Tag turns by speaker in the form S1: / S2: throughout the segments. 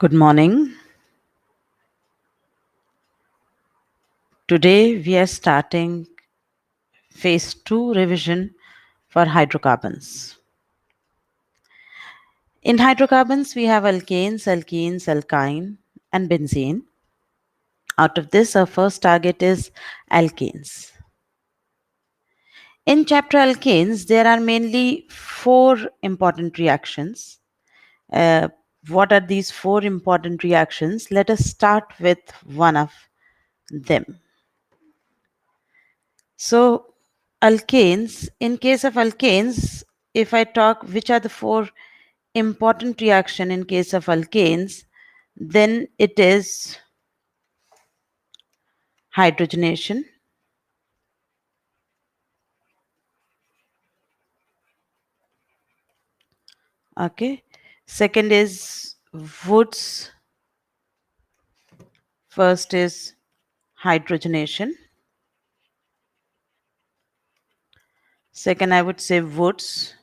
S1: Good morning. Today we are starting phase 2 revision for hydrocarbons. In hydrocarbons we have alkanes, alkenes, alkyne and benzene. Out of this our first target is alkanes. In chapter alkanes there are mainly 4 important reactions. Uh, what are these 4 important reactions? Let us start with one of them. So, alkanes, in case of alkanes, if I talk which are the 4 important reaction in case of alkanes, then it is hydrogenation, okay. Second is Woods. First is hydrogenation. Second, I would say Woods.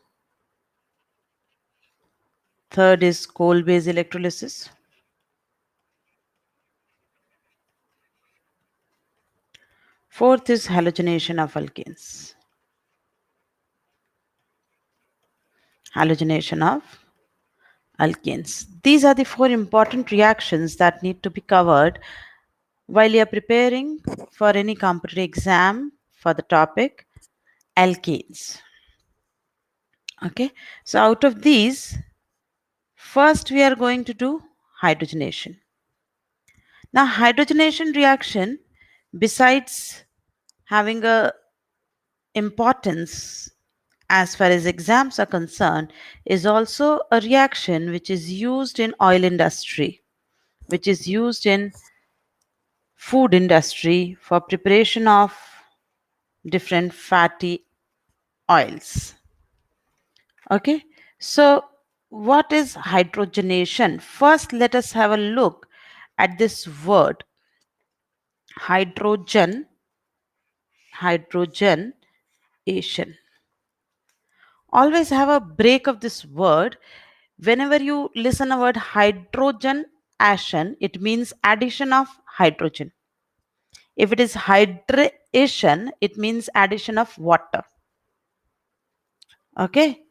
S1: Third is coal-based electrolysis. Fourth is halogenation of alkanes. Halogenation of alkanes. These are the 4 important reactions that need to be covered while you are preparing for any competitive exam for the topic alkanes. Okay, so out of these, first we are going to do hydrogenation. Now, hydrogenation reaction, besides having a importance as far as exams are concerned, is also a reaction which is used in oil industry, which is used in food industry for preparation of different fatty oils. Okay, so what is hydrogenation? First, let us have a look at this word hydrogen, hydrogenation. Always have a break of this word. Whenever you listen a word hydrogenation, it means addition of hydrogen. If it is hydration, it means addition of water. Okay.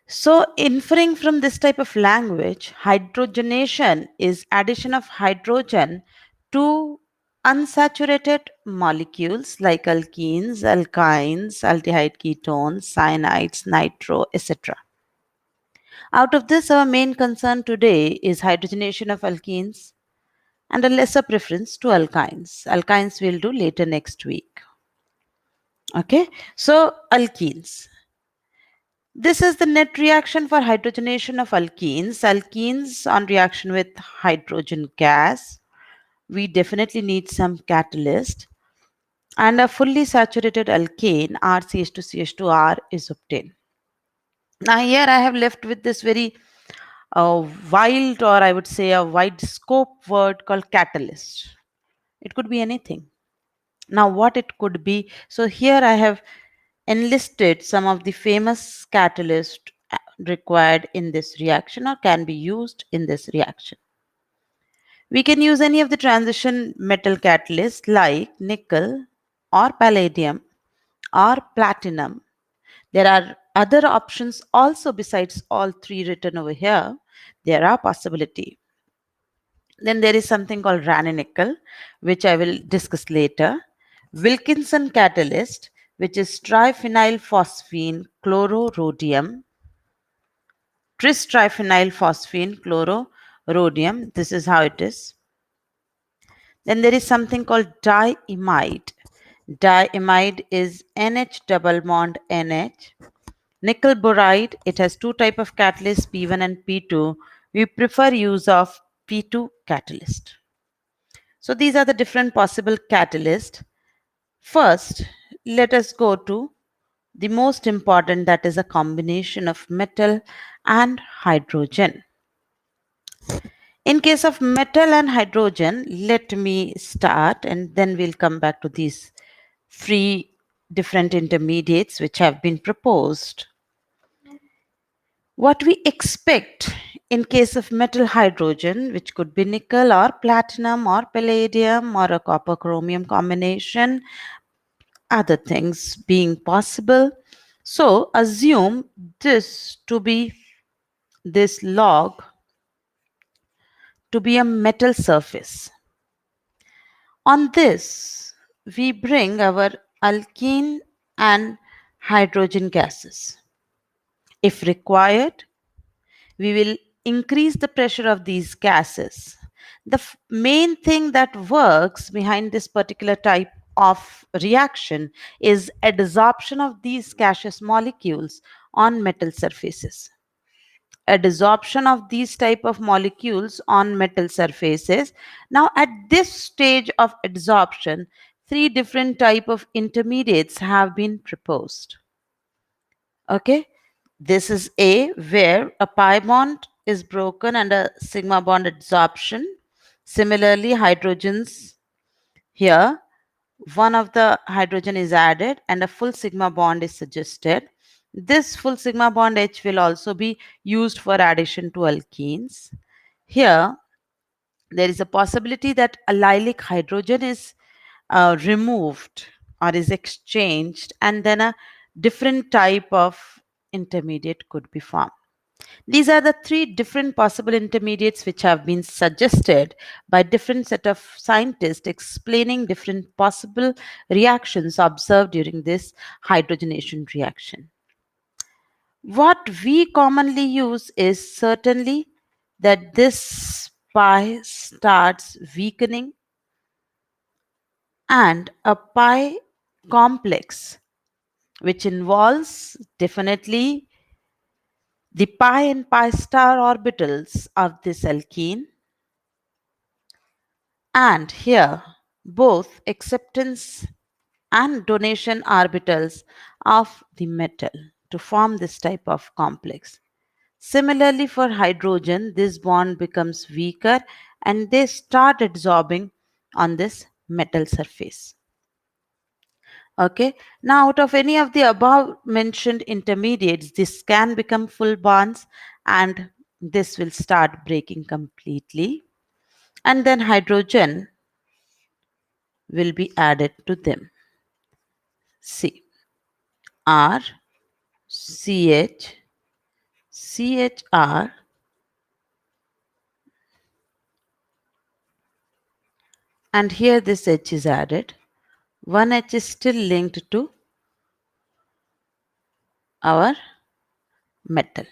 S1: So, inferring from this type of language, hydrogenation is addition of hydrogen to unsaturated molecules like alkenes, alkynes, aldehyde ketones, cyanides, nitro, etc. Out of this, our main concern today is hydrogenation of alkenes and a lesser preference to alkynes. Alkynes we'll do later next week. Okay, so alkenes. This is the net reaction for hydrogenation of alkenes. Alkenes on reaction with hydrogen gas. We definitely need some catalyst. And a fully saturated alkane, RCH2CH2R, is obtained. Now here I have left with this very wild, or I would say a wide scope word called catalyst. It could be anything. Now what it could be? So here I have enlisted some of the famous catalysts required in this reaction or can be used in this reaction. We can use any of the transition metal catalysts like nickel or palladium or platinum. There are other options also besides all 3 written over here. There are possibility. Then there is something called ranitidine, which I will discuss later. Wilkinson catalyst, which is triphenylphosphine chlororhodium. Tris-triphenylphosphine chlororhodium. This is how it is. Then there is something called diimide. Diimide is NH double bond NH. Nickel boride, it has 2 type of catalysts, P1 and P2. We prefer use of P2 catalyst. So these are the different possible catalysts. First, let us go to the most important, that is a combination of metal and hydrogen. In case of metal and hydrogen, let me start and then we'll come back to these 3 different intermediates which have been proposed. What we expect In case of metal hydrogen, which could be nickel or platinum or palladium or a copper chromium combination, other things being possible. So assume this to be this log to be a metal surface. On this, we bring our alkene and hydrogen gases. If required, we will increase the pressure of these gases. The main thing that works behind this particular type of reaction is adsorption of these gaseous molecules on metal surfaces. Adsorption of these type of molecules on metal surfaces. Now at this stage of adsorption, three different type of intermediates have been proposed. Okay, this is A, where a pi bond is broken and a sigma bond adsorption. Similarly, hydrogens here, one of the hydrogen is added and a full sigma bond is suggested. This full sigma bond H will also be used for addition to alkenes. Here, there is a possibility that allylic hydrogen is removed or is exchanged, and then a different type of intermediate could be formed. These are the three different possible intermediates which have been suggested by different set of scientists explaining different possible reactions observed during this hydrogenation reaction. What we commonly use is certainly that this pi starts weakening and a pi complex which involves definitely the pi and pi star orbitals of this alkene, and here both acceptance and donation orbitals of the metal to form this type of complex. Similarly, for hydrogen, this bond becomes weaker and they start adsorbing on this metal surface. Okay, now out of any of the above mentioned intermediates, this can become full bonds and this will start breaking completely, and then hydrogen will be added to them. See, R, CH, CHR, and here this H is added. One H is still linked to our metal.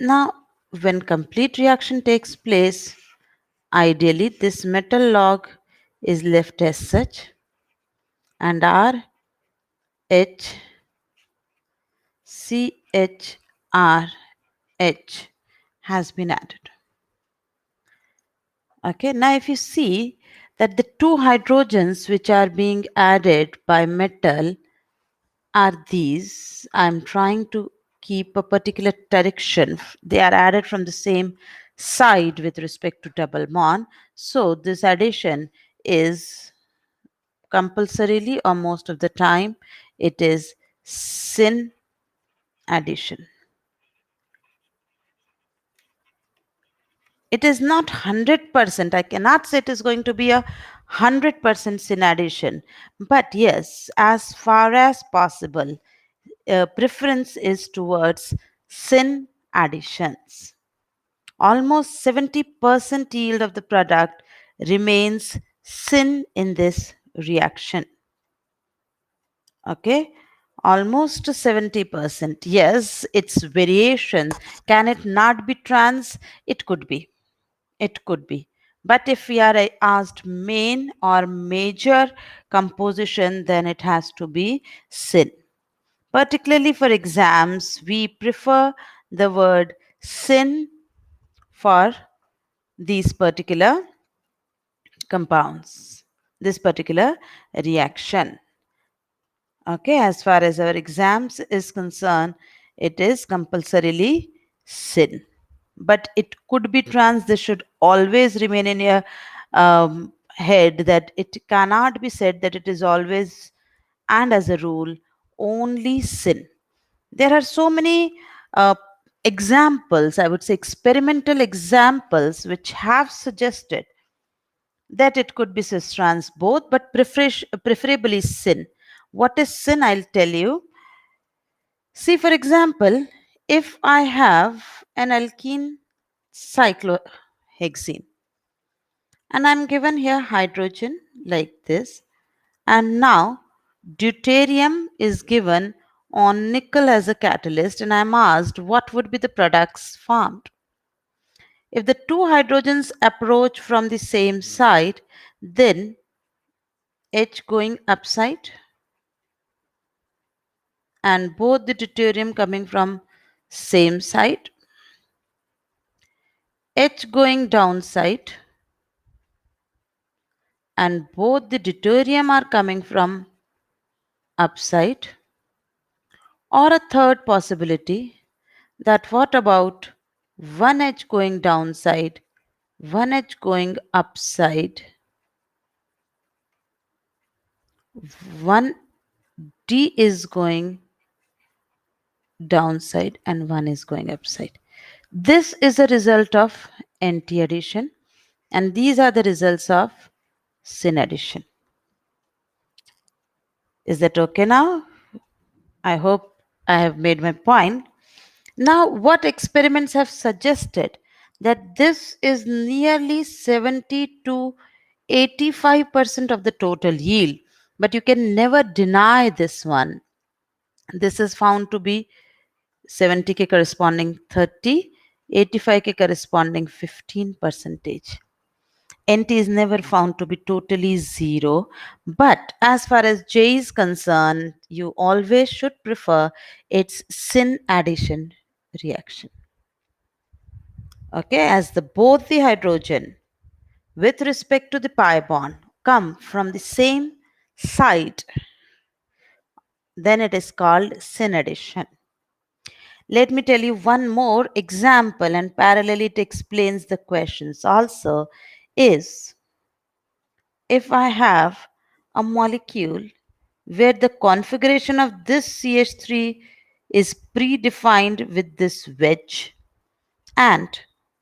S1: Now, when complete reaction takes place, ideally this metal log is left as such, and our H, CHR, H has been added. Okay, now if you see that the two hydrogens which are being added by metal are these, I'm trying to keep a particular direction. They are added from the same side with respect to double bond. So this addition is compulsorily, or most of the time, it is syn addition. It is not 100%. I cannot say it is going to be a 100% syn addition. But yes, as far as possible, preference is towards syn additions. Almost 70% yield of the product remains syn in this reaction. Okay, almost 70%. Yes, its variation. Can it not be trans? It could be. It could be. But if we are asked main or major composition, then it has to be syn. Particularly for exams, we prefer the word syn for these particular compounds, this particular reaction. Okay, as far as our exams is concerned, it is compulsorily syn. But it could be trans. This should always remain in your head that it cannot be said that it is always and as a rule only syn. There are so many examples, I would say experimental examples, which have suggested that it could be cis trans both, but preferably syn. What is syn? I'll tell you. See, for example, if I have an alkene cyclohexene and I'm given here hydrogen like this, and now deuterium is given on nickel as a catalyst, and I'm asked what would be the products formed. If the two hydrogens approach from the same side, then H going upside and both the deuterium coming from same side, H going downside and both the deuterium are coming from upside. Or a third possibility, that what about one H going downside, one H going upside, one D is going downside and one is going upside. This is a result of anti addition, and these are the results of syn addition. Is that okay now? I hope I have made my point. Now, what experiments have suggested that this is nearly 70 to 85% of the total yield, but you can never deny this one. This is found to be 70K corresponding 30, 85K corresponding 15 percentage. NT is never found to be totally zero, but as far as J is concerned, you always should prefer its syn addition reaction. Okay, as the both the hydrogen with respect to the pi bond come from the same side, then it is called syn addition. Let me tell you one more example, and parallelly it explains the questions also. Is if I have a molecule where the configuration of this CH3 is predefined with this wedge and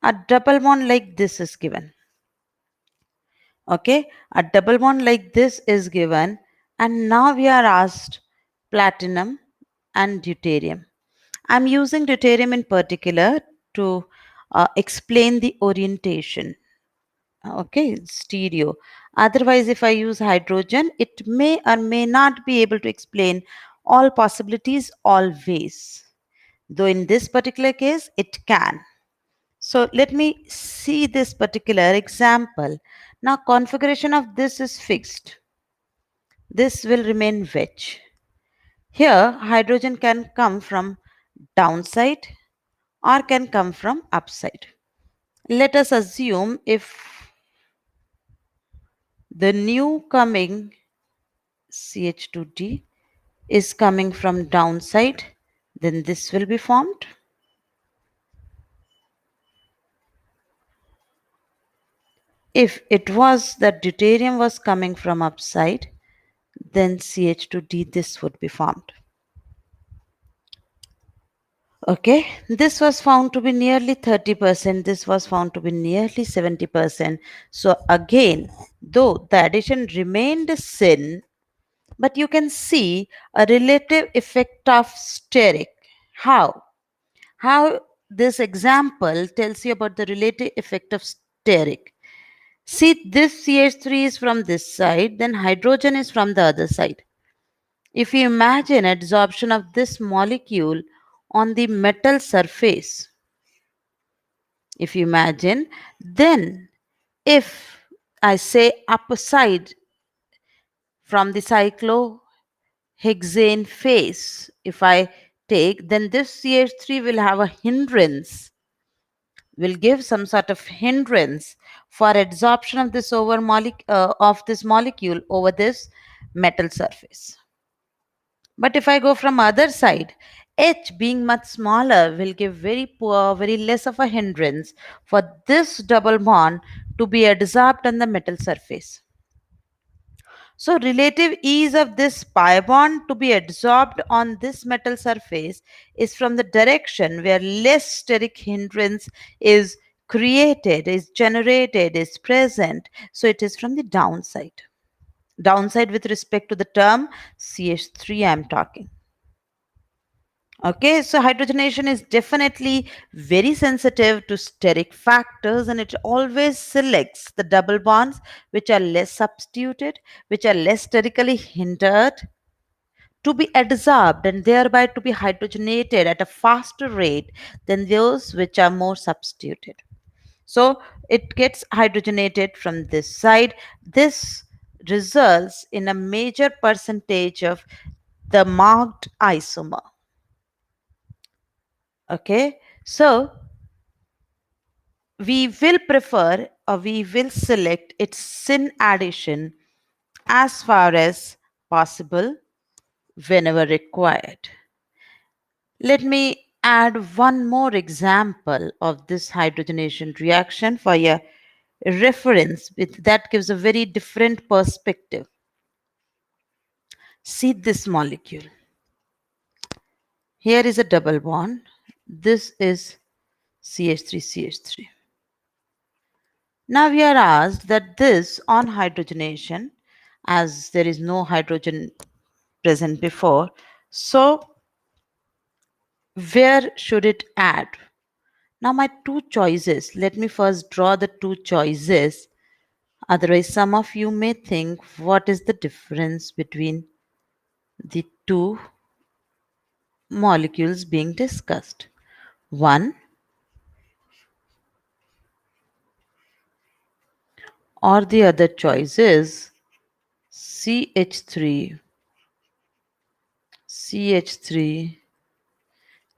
S1: a double bond like this is given. Okay, a double bond like this is given, and now we are asked platinum and deuterium. I'm using deuterium in particular to explain the orientation. Okay, stereo. Otherwise, if I use hydrogen, it may or may not be able to explain all possibilities always. Though in this particular case, it can. So let me see this particular example. Now configuration of this is fixed. This will remain wedge. Here hydrogen can come from downside or can come from upside. Let us assume if the new coming CH2D is coming from downside, then this will be formed. If it was that deuterium was coming from upside, then CH2D this would be formed. Okay, this was found to be nearly 30%, this was found to be nearly 70%. So again, though the addition remained syn, but you can see a relative effect of steric. How? How this example tells you about the relative effect of steric. See, this CH3 is from this side, then hydrogen is from the other side. If you imagine adsorption of this molecule on the metal surface, if you imagine, then if I say upside from the cyclohexane face, if I take, then this CH3 will have a hindrance, will give some sort of hindrance for adsorption of this of this molecule over this metal surface. But if I go from other side, H being much smaller will give very poor, very less of a hindrance for this double bond to be adsorbed on the metal surface. So relative ease of this pi bond to be adsorbed on this metal surface is from the direction where less steric hindrance is created, is generated, is present. So it is from the downside. Downside with respect to the term CH3 I'm talking. Okay, so hydrogenation is definitely very sensitive to steric factors and it always selects the double bonds which are less substituted, which are less sterically hindered to be adsorbed and thereby to be hydrogenated at a faster rate than those which are more substituted. So it gets hydrogenated from this side. This results in a major percentage of the marked isomer. Okay, so we will prefer or we will select its syn addition as far as possible whenever required. Let me add one more example of this hydrogenation reaction for your reference that gives a very different perspective. See this molecule. Here is a double bond. This is CH3CH3. Now we are asked that this on hydrogenation, as there is no hydrogen present before, so where should it add? Now my two choices, let me first draw the two choices. Otherwise, some of you may think what is the difference between the two molecules being discussed. One or the other choice is CH3, CH3,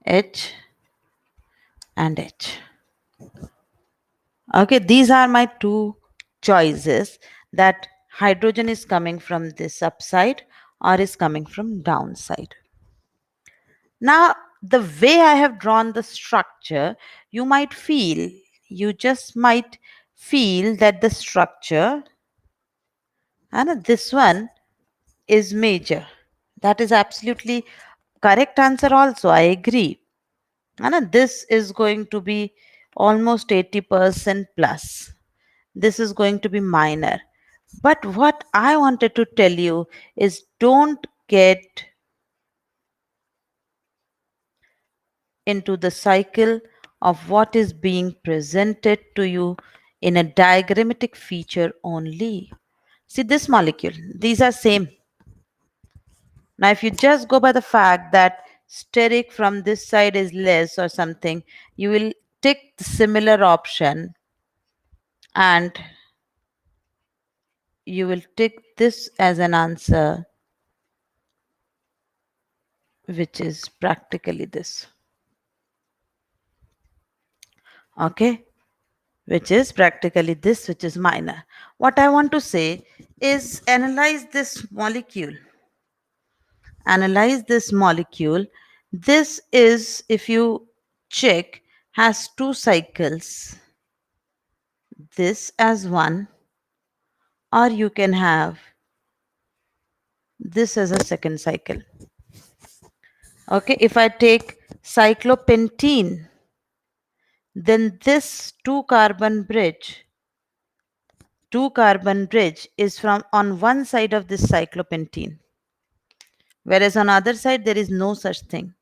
S1: H and H. Okay, these are my two choices that hydrogen is coming from this upside or is coming from downside. Now, the way I have drawn the structure, you just might feel that the structure and this one is major. That is absolutely correct answer also. I agree. And this is going to be almost 80% plus. This is going to be minor. But what I wanted to tell you is don't get into the cycle of what is being presented to you in a diagrammatic feature only. See this molecule, these are same. Now if you just go by the fact that steric from this side is less or something, you will tick the similar option and you will tick this as an answer, which is practically this. Okay, which is practically this, which is minor. What I want to say is analyze this molecule. Analyze this molecule. This is, if you check, has two cycles. This as one, or you can have this as a second cycle. Okay, if I take cyclopentene, then this two carbon bridge is from on one side of this cyclopentene, whereas on other side there is no such thing.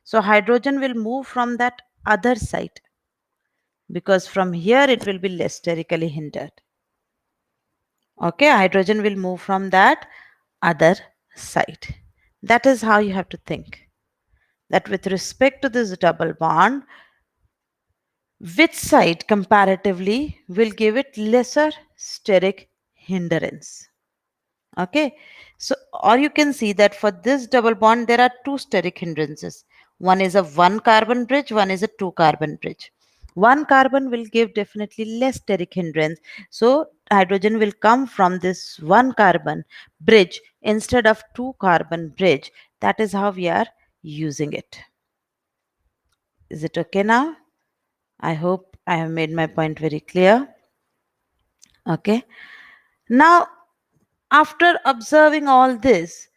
S1: So hydrogen will move from that other side because from here it will be less sterically hindered. Okay, hydrogen will move from that other side. That is how you have to think. That with respect to this double bond, which side comparatively will give it lesser steric hindrance? Okay, so or you can see that for this double bond there are two steric hindrances. One is a one carbon bridge, one is a two carbon bridge. One carbon will give definitely less steric hindrance, so hydrogen will come from this one carbon bridge instead of two carbon bridge. That is how we are using it. Is it okay now? I hope I have made my point very clear. Okay, now After observing all this,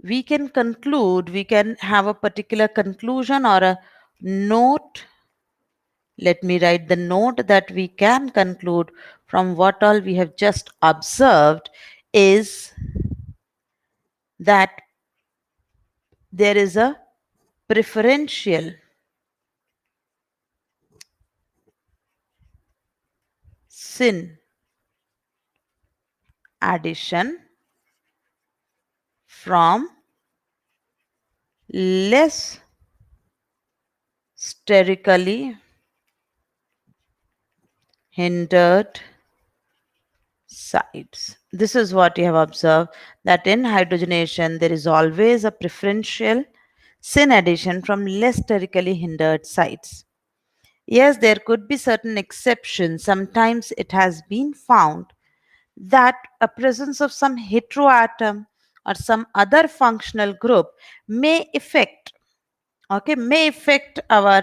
S1: we can conclude, we can have a particular conclusion or a note. Let me write the note that we can conclude from what all we have just observed is that there is a preferential syn addition from less sterically hindered sides. This is what you have observed, that in hydrogenation there is always a preferential syn addition from less sterically hindered sites. Yes, there could be certain exceptions. Sometimes it has been found that a presence of some heteroatom or some other functional group may affect, may affect our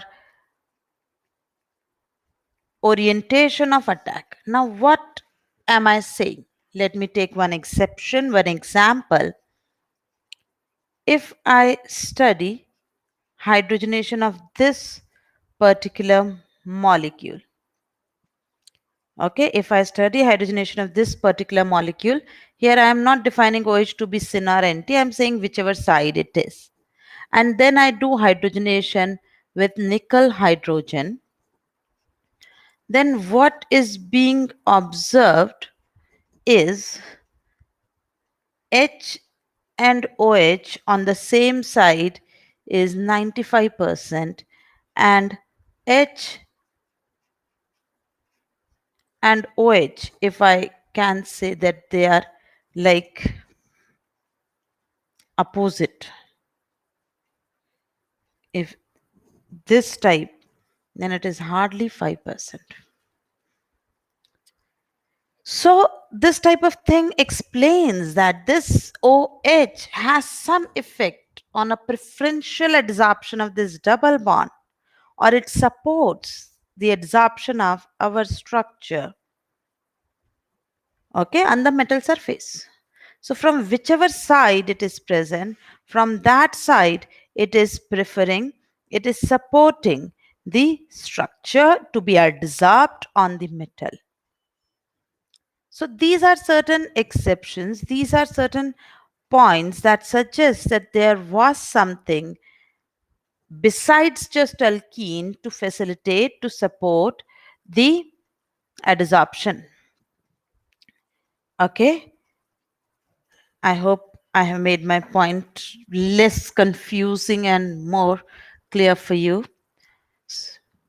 S1: orientation of attack. Now, what am I saying? Let me take one exception, one example. If I study hydrogenation of this particular molecule, okay, if I study hydrogenation of this particular molecule, here I am not defining OH to be syn or NT, I am saying whichever side it is. And then I do hydrogenation with nickel hydrogen. Then what is being observed is H and OH on the same side is 95% and H and OH, if I can say that they are like opposite. If this type, then it is hardly 5%. So this type of thing explains that this OH has some effect on a preferential adsorption of this double bond, or it supports the adsorption of our structure, okay, on the metal surface. So from whichever side it is present, from that side it is preferring, it is supporting the structure to be adsorbed on the metal. So these are certain exceptions, these are certain points that suggest that there was something besides just alkene to facilitate, to support the adsorption. Okay, I hope I have made my point less confusing and more clear for you.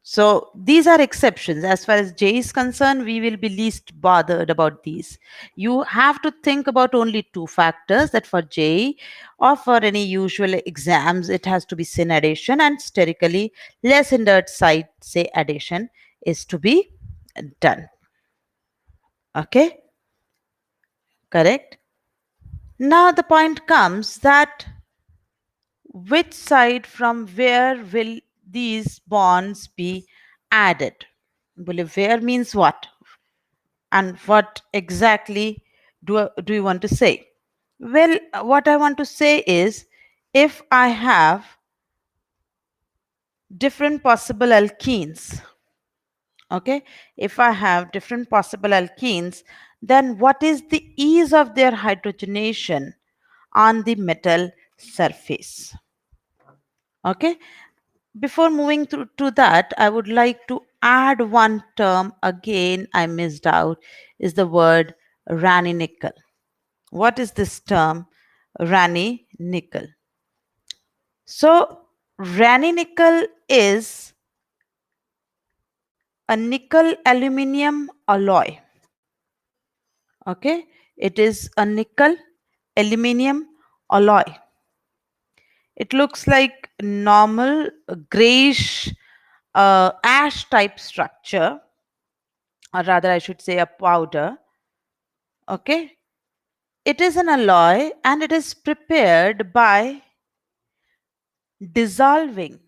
S1: So these are exceptions. As far as J is concerned, we will be least bothered about these. You have to think about only two factors, that for J or for any usual exams, it has to be syn addition and sterically less hindered site, say addition, is to be done. Okay, correct. Now the point comes that which side, from where will these bonds be added? Well, where means what? And what exactly do you want to say? Well, what I want to say is, if I have different possible alkenes, okay, if I have different possible alkenes, then what is the ease of their hydrogenation on the metal surface? Okay, before moving through to that, I would like to add one term again I missed out, is the word Rani nickel. What is this term, Rani nickel? So Rani nickel is a nickel aluminum alloy. Okay, it is a nickel aluminum alloy. It looks like normal grayish ash type structure, or rather I should say a powder. Okay, it is an alloy and it is prepared by dissolving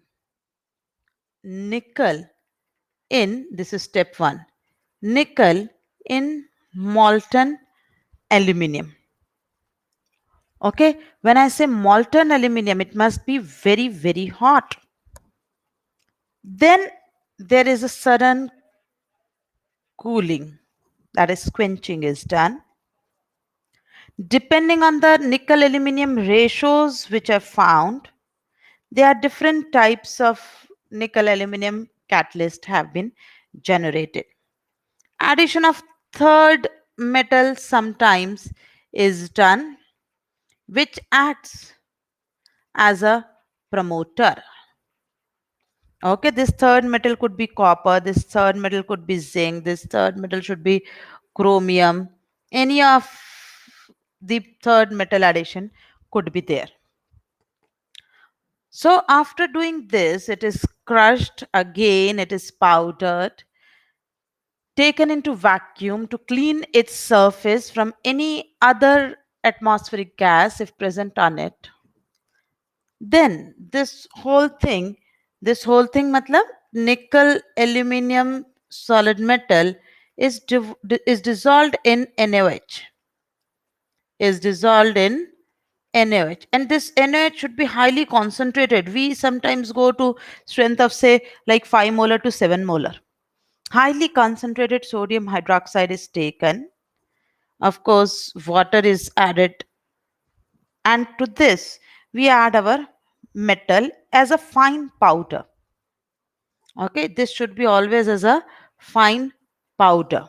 S1: nickel in, this is step 1, nickel in molten aluminum. Okay, when I say molten aluminium, it must be very, very hot. Then there is a sudden cooling, that is quenching is done. Depending on the nickel aluminum ratios which are found, there are different types of nickel aluminum catalyst have been generated. Addition of third metal sometimes is done, which acts as a promoter. Okay, this third metal could be copper, this third metal could be zinc, this third metal should be chromium. Any of the third metal addition could be there. So after doing this, it is crushed again, it is powdered, taken into vacuum to clean its surface from any other atmospheric gas if present on it. Then this whole thing matlab nickel aluminum solid metal is dissolved in NaOH, is dissolved in NaOH, and this NaOH should be highly concentrated. We sometimes go to strength of say like 5 molar to 7 molar. Highly concentrated sodium hydroxide is taken. Of course, water is added, and to this we add our metal as a fine powder. Okay, this should be always as a fine powder.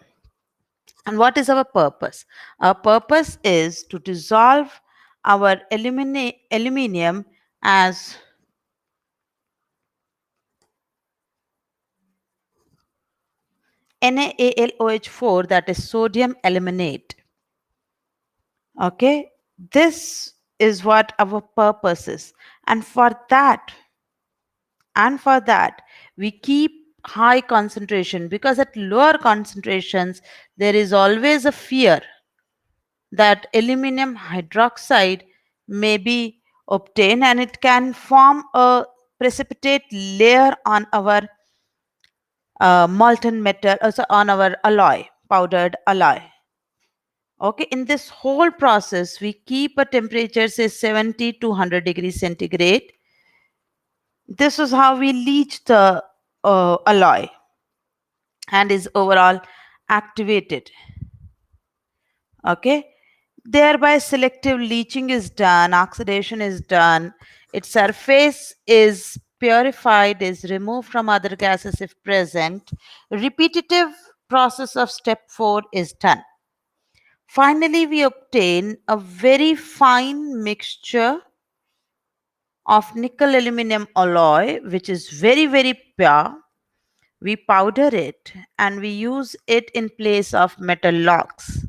S1: And what is our purpose? Our purpose is to dissolve our aluminium as NaAlOH4, that is sodium aluminate. Okay, this is what our purpose is. And for that we keep high concentration, because at lower concentrations there is always a fear that aluminum hydroxide may be obtained and it can form a precipitate layer on our molten metal, also on our alloy, powdered alloy. Okay, in this whole process we keep a temperature say 70 to 100 degrees centigrade. This is how we leach the alloy and is overall activated. Okay, thereby selective leaching is done, oxidation is done, its surface is purified, is removed from other gases if present. Repetitive process of step 4 is done. Finally, we obtain a very fine mixture of nickel aluminum alloy, which is very, very pure. We powder it and we use it in place of metal logs.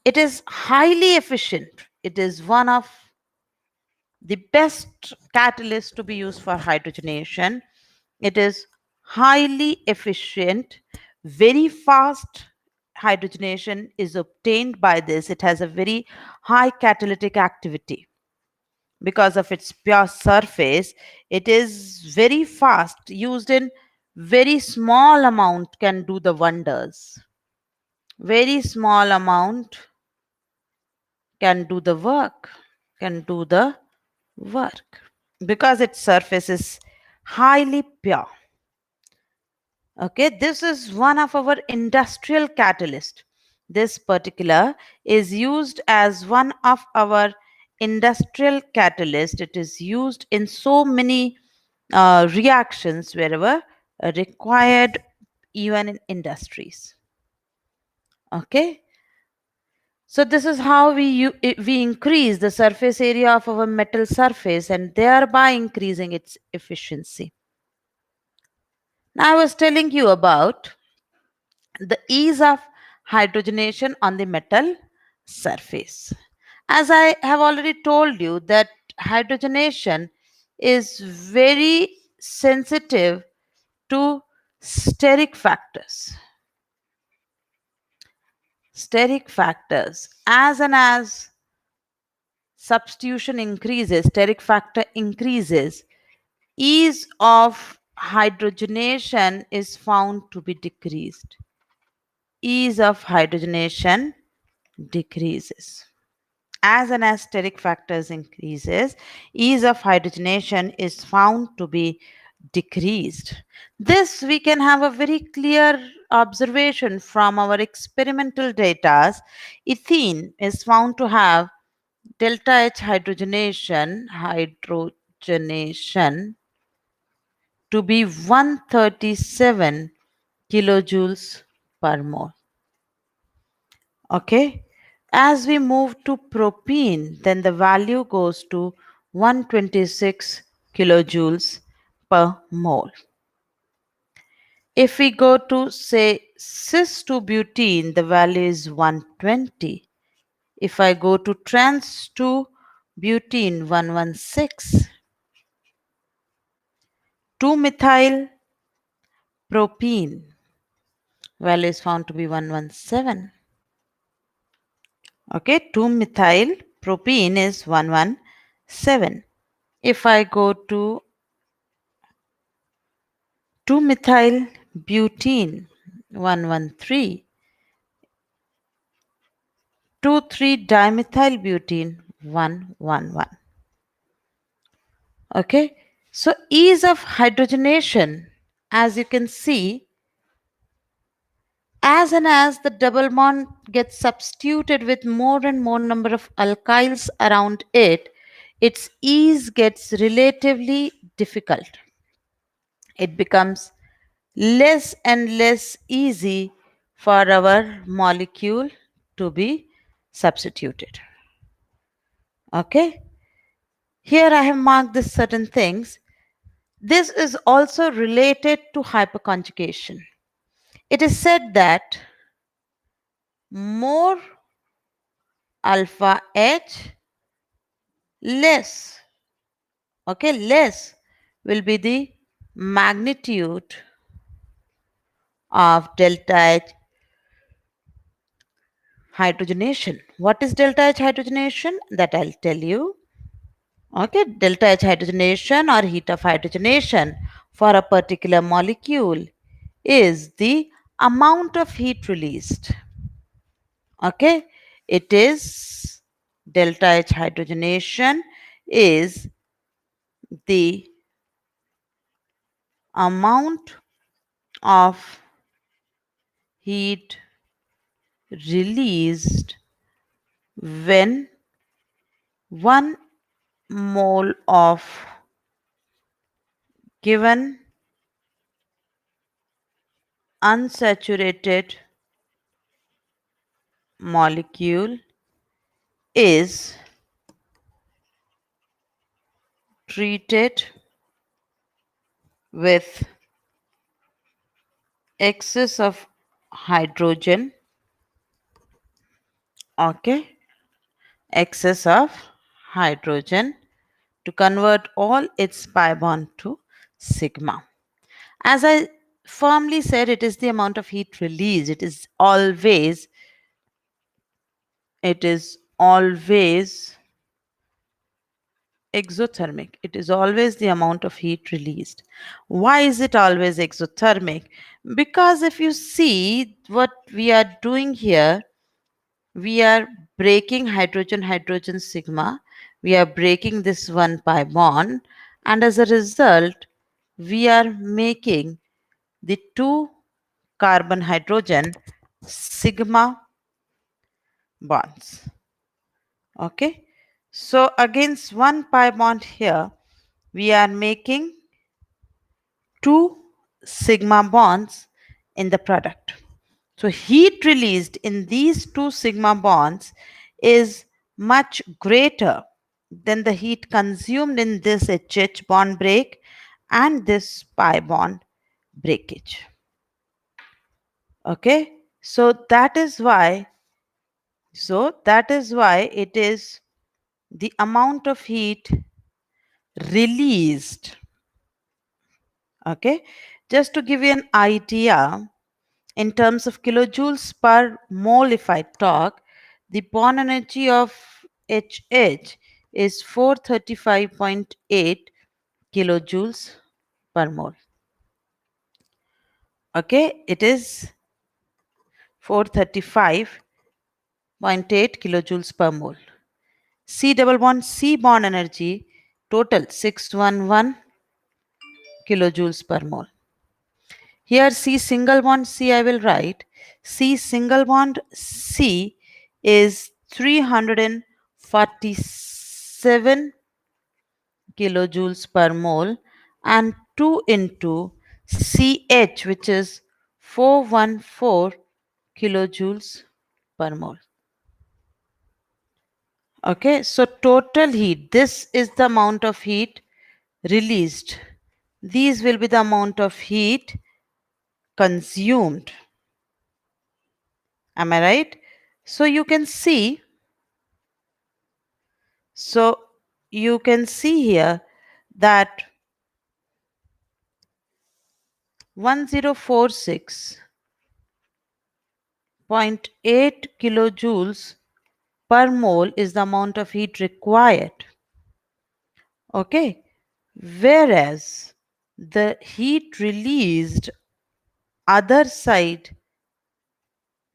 S1: It is highly efficient. It is one of the best catalysts to be used for hydrogenation. It is highly efficient, very fast hydrogenation is obtained by this. It has a very high catalytic activity. Because of its pure surface, it is very fast, used in very small amount can do the wonders. Very small amount can do the work, can do the work because its surface is highly pure. Okay, this is one of our industrial catalyst. This particular is used as one of our industrial catalyst. It is used in so many reactions wherever required, even in industries. Okay, so this is how we increase the surface area of our metal surface and thereby increasing its efficiency. Now I was telling you about the ease of hydrogenation on the metal surface. As I have already told you that hydrogenation is very sensitive to steric factors. Steric factors, as and as substitution increases, steric factor increases, ease of hydrogenation is found to be decreased. Ease of hydrogenation decreases. as an steric factors increases, ease of hydrogenation is found to be decreased. This we can have a very clear observation from our experimental data. Ethene is found to have delta H hydrogenation to be 137 kilojoules per mole. Okay. As we move to propene, then the value goes to 126 kilojoules per mole. If we go to say cis-2-butene, the value is 120. If I go to trans-2-butene, 116. 2-methyl propene value is found to be 117. Okay, 2-methyl propene is 117. If I go to 2-methyl butene, 113. 2,3-dimethyl butene, 111. Okay, so ease of hydrogenation, as you can see, as and as the double bond gets substituted with more and more number of alkyls around it, its ease gets relatively difficult. It becomes less and less easy for our molecule to be substituted. Okay, here I have marked this certain things. This is also related to hyperconjugation. It is said that more alpha H, less, okay, less will be the magnitude of delta H hydrogenation. What is delta H hydrogenation? That I'll tell you. Okay, delta H hydrogenation or heat of hydrogenation for a particular molecule is the amount of heat released. Okay, it is delta H hydrogenation is the amount of heat released when 1 mole of given unsaturated molecule is treated with excess of hydrogen. Okay, excess of hydrogen to convert all its pi bond to sigma. As I firmly said, it is the amount of heat released. It is always exothermic. It is always the amount of heat released. Why is it always exothermic? Because if you see what we are doing here, we are breaking hydrogen hydrogen sigma. We are breaking this 1 pi bond, and as a result, we are making the 2 carbon hydrogen sigma bonds. Okay, so against 1 pi bond here, we are making 2 sigma bonds in the product. So heat released in these 2 sigma bonds is much greater than the heat consumed in this HH bond break and this pi bond breakage. Okay, so that is why it is the amount of heat released. Okay, just to give you an idea, in terms of kilojoules per mole, if I talk, the bond energy of HH is 435.8 kilojoules per mole. Okay, it is 435.8 kilojoules per mole. C double bond C bond energy total 611 kilojoules per mole. Here C single bond C I will write. C single bond C is 347 kilojoules per mole, and 2 into CH, which is 414 kilojoules per mole. Okay, so total heat, this is the amount of heat released. These will be the amount of heat consumed. Am I right? So you can see, here that 1046.8 kilojoules per mole is the amount of heat required. Okay, whereas the heat released other side,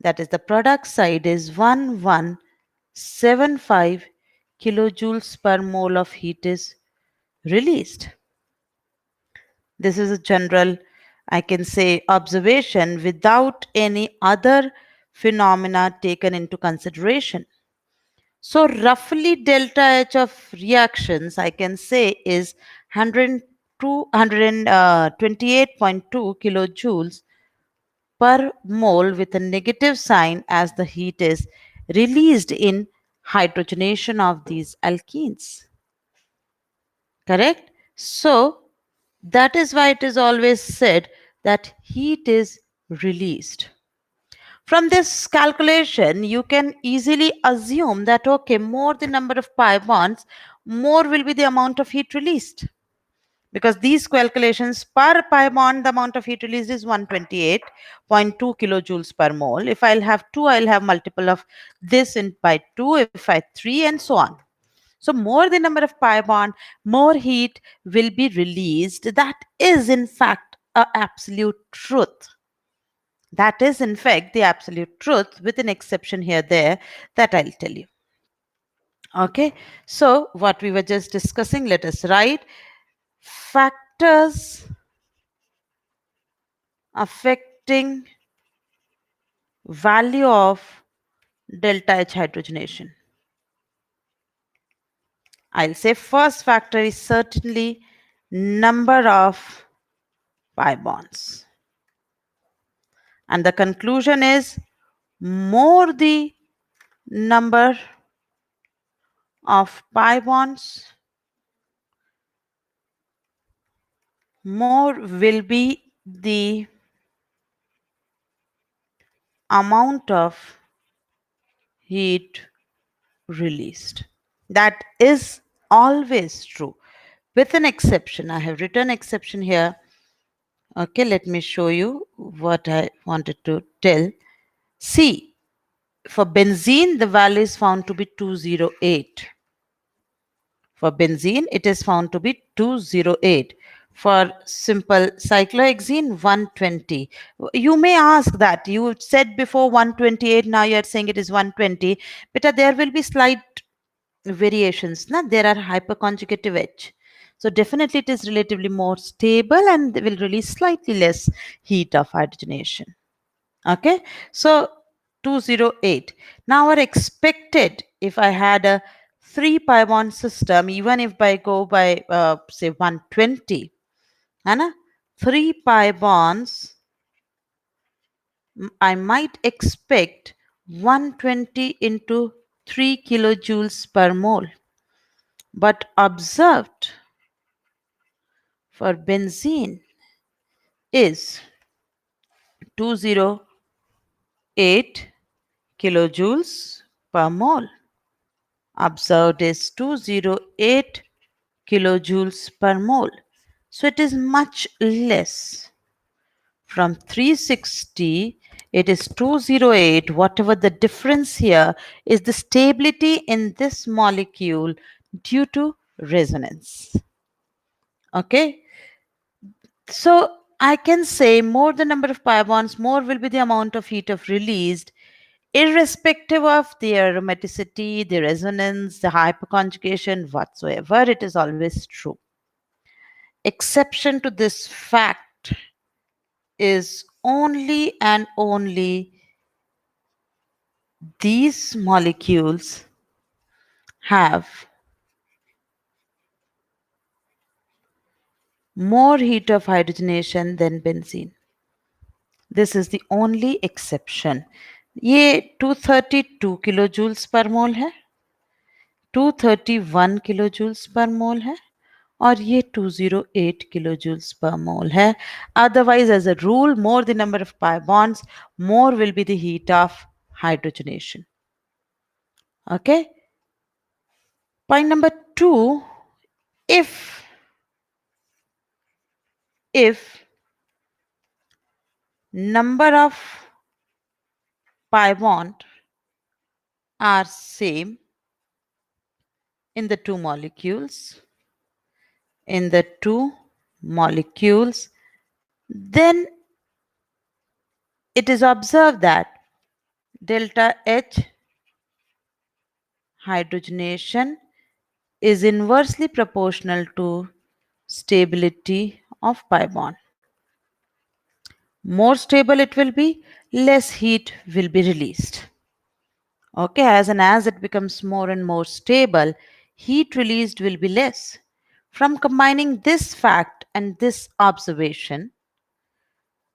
S1: that is the product side, is 1175 kilojoules per mole of heat is released. This is a general, I can say, observation without any other phenomena taken into consideration. So roughly delta H of reactions, I can say, is 128.2 kilojoules per mole with a negative sign as the heat is released in hydrogenation of these alkenes. Correct? So that is why it is always said that heat is released. From this calculation, you can easily assume that, okay, more the number of pi bonds, more will be the amount of heat released. Because these calculations per pi bond, the amount of heat released is 128.2 kilojoules per mole. If I'll have 2, I'll have multiple of this in by 2, if I 3, and so on. So more the number of pi bond, more heat will be released. That is in fact an absolute truth. That is, in fact, the absolute truth, with an exception here, there, that I'll tell you. Okay, so what we were just discussing, let us write factors affecting value of delta H hydrogenation. I'll say first factor is certainly number of pi bonds. And the conclusion is more the number of pi bonds, more will be the amount of heat released. That is always true, with an exception. I have written exception here. Okay, let me show you what I wanted to tell. See, for benzene, the value is found to be 208. For benzene, it is found to be 208. For simple cyclohexene, 120. You may ask that. You said before 128, now you are saying it is 120. But there will be slight variations. Na? There are hyperconjugative H. So definitely it is relatively more stable and will release slightly less heat of hydrogenation. Okay, so 208. Now our expected, if I had a 3 pi bond system, even if I go by say 120, Anna, 3 pi bonds, I might expect 120 into 3 kilojoules per mole. But observed for benzene is 208 kilojoules per mole. Observed is 208 kilojoules per mole. So it is much less. From 360, it is 208. Whatever the difference here is the stability in this molecule due to resonance. Okay. So I can say more the number of pi bonds, more will be the amount of heat of released irrespective of the aromaticity, the resonance, the hyperconjugation, whatsoever, it is always true. Exception to this fact is only and only these molecules have more heat of hydrogenation than benzene. This is the only exception. ये 232 kilojoules per mole है, 231 kilojoules per mole है, और ये 208 kilojoules per mole है. Otherwise, as a rule, more the number of pi bonds, more will be the heat of hydrogenation. Okay. Point number 2, if number of pi bond are same in the two molecules, then it is observed that delta H hydrogenation is inversely proportional to stability of pi bond. More stable it will be, less heat will be released. Okay, as it becomes more and more stable, heat released will be less. From combining this fact and this observation,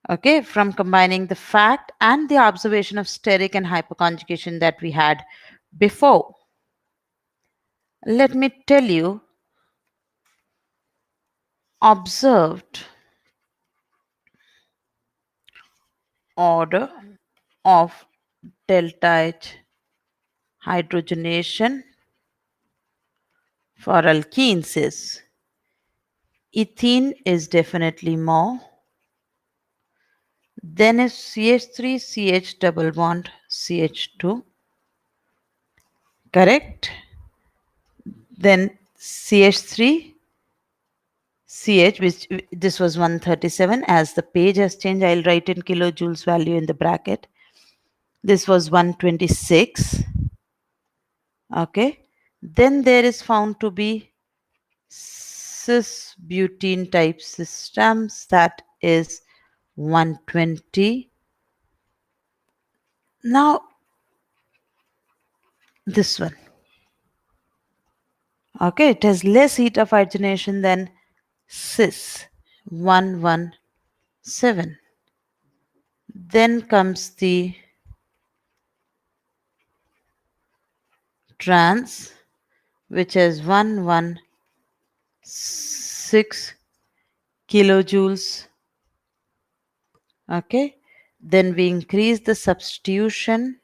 S1: okay, from combining the fact and the observation of steric and hyperconjugation that we had before, let me tell you, observed order of delta H hydrogenation for alkenes is ethene is definitely more, then is CH3 CH double bond CH2, correct? Then CH3 CH, which this was 137. As the page has changed, I'll write in kilojoules value in the bracket. This was 126. Okay. Then there is found to be cis butene type systems, that is 120. Now this one. Okay, it has less heat of hydrogenation than cis 117. Then comes the trans, which is 116 kilojoules. Okay, then we increase the substitution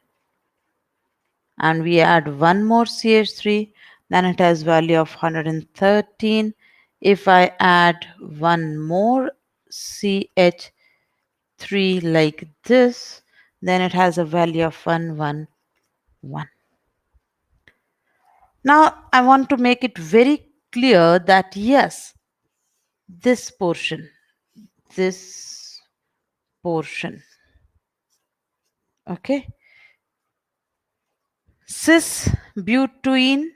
S1: and we add one more CH3, then it has value of 113. If I add one more CH3 like this, then it has a value of 111. Now I want to make it very clear that yes, this portion, okay, cis butene,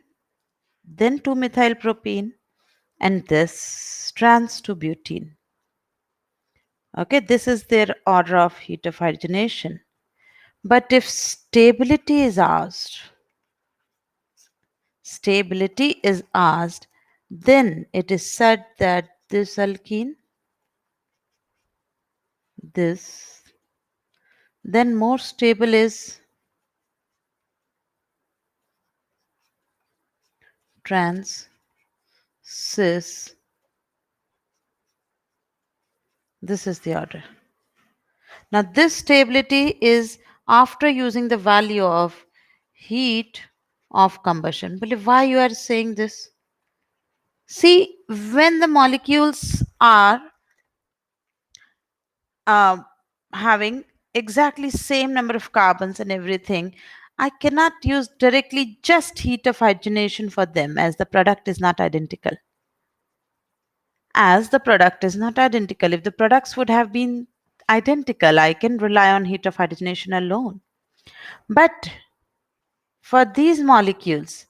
S1: then 2-methyl propene, and this trans to butene. Okay, this is their order of heat of hydrogenation. But if stability is asked, then it is said that this alkene, this, then more stable is trans, cis. This is the order. Now this stability is after using the value of heat of combustion. But why you are saying this? See, when the molecules are having exactly same number of carbons and everything, I cannot use directly just heat of hydrogenation for them, as the product is not identical. If the products would have been identical, I can rely on heat of hydrogenation alone. But for these molecules,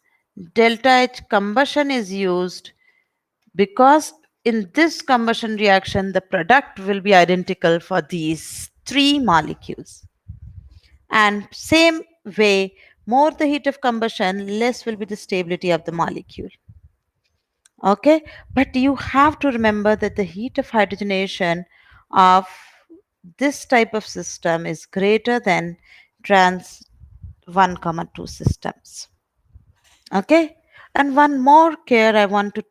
S1: delta H combustion is used because in this combustion reaction, the product will be identical for these three molecules. And same way, more the heat of combustion, less will be the stability of the molecule. Okay, but you have to remember that the heat of hydrogenation of this type of system is greater than trans 1 comma 2 systems. Okay, and one more care I want to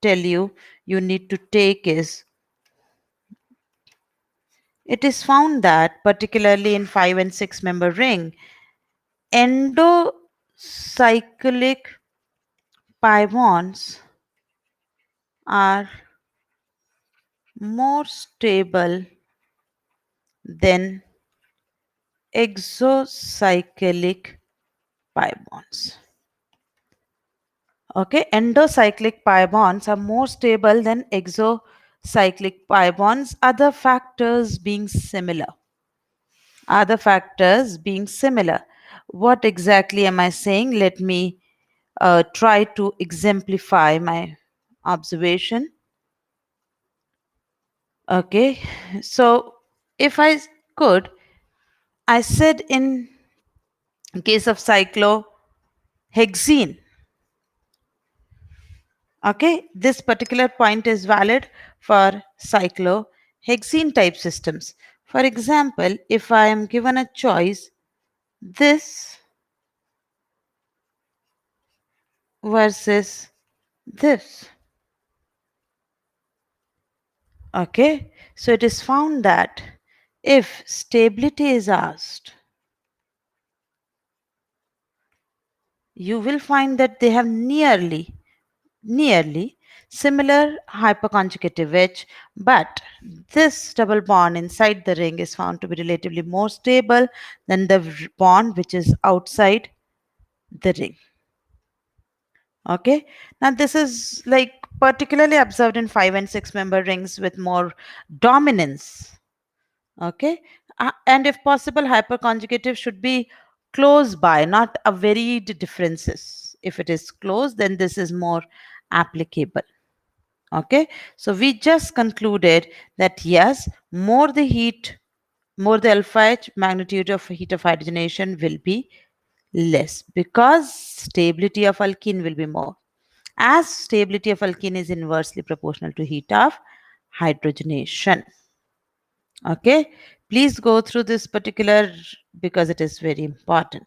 S1: tell you need to take is it is found that particularly in 5 and 6 member ring endocyclic pi bonds are more stable than exocyclic pi bonds. Okay, endocyclic pi bonds are more stable than exocyclic pi bonds, other factors being similar. What exactly am I saying? Let me try to exemplify my observation. Okay, so if I could, I said in case of cyclohexene, okay, this particular point is valid for cyclohexene type systems. For example, if I am given a choice, this versus this. Okay, so it is found that if stability is asked, you will find that they have nearly similar hyperconjugative edge, but this double bond inside the ring is found to be relatively more stable than the bond which is outside the ring. Okay, now this is like particularly observed in 5 and 6 member rings with more dominance. Okay, and if possible, hyperconjugative should be close by, not a varied differences. If it is close, then this is more applicable. Okay, so we just concluded that yes, more the alpha H magnitude of heat of hydrogenation will be less because stability of alkene will be more. As stability of alkene is inversely proportional to heat of hydrogenation. Okay, please go through this particular because it is very important.